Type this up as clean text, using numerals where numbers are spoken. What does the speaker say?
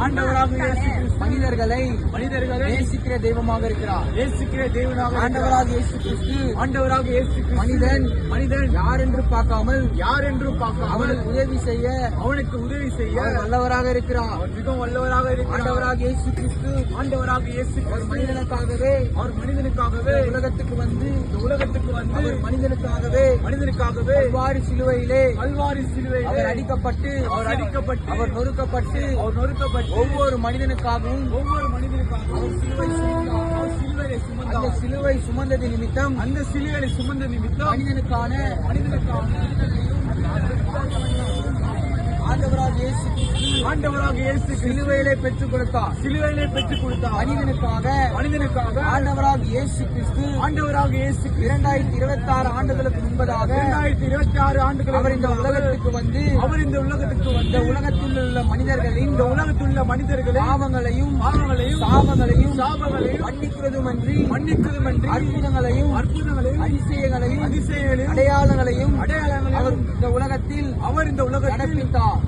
ஆண்டவராக இயேசு கிறிஸ்து மனிதர்களை நேசிக்கிற தெய்வமாக இருக்கிறார். நேசிக்கிற தேவனாக ஆண்டவராக இயேசு கிறிஸ்து ஆண்டவராக இயேசு கிறிஸ்து மனிதன் யார் என்று பார்க்காமல் யார் என்றும் பார்க்காமல் அவனுக்கு உதவி செய்ய அவர் வல்லவராக இருக்கிறார். அவர் மிகவும் வல்லவராக இருக்கிறார். ஆண்டவராக இயேசு கிறிஸ்து ஆண்டவராக இயேசு ஒரு கிறிஸ்து மனிதனுக்காகவே அவர் மனிதனுக்காகவே உலகத்துக்கு வந்து அவர் மனிதனுக்காகவே கல்வாரி சிலுவையிலே அவர் அடிக்கப்பட்டு அவர் நொறுக்கப்பட்டு ஒவ்வொரு மனிதனுக்காகவும் அவர் சிலுவையை சுமந்தார். அந்த சிலுவை சுமந்தது நிமித்தம் அந்த சிலுவையை சுமந்த நிமித்தம் மனிதனுக்கான ஆண்டவராக இயேசு கிறிஸ்து சிலுவையிலே பெற்றுக் கொடுத்தார். மனிதனுக்காக ஆண்டவராக இயேசு கிறிஸ்து 2026 ஆண்டுகளுக்கு முன்பதாக 2026 ஆண்டுகள் அவர் இந்த உலகத்துக்கு வந்து இந்த உலகத்தில் உள்ள மனிதர்களின் பாவங்களையும் சாபங்களையும் மன்னிக்கிறதுமன்றி அற்புதங்களையும் அதிசயங்களையும் அடையாளங்களையும் அவர் இந்த உலகத்தில் நடப்பித்தார்.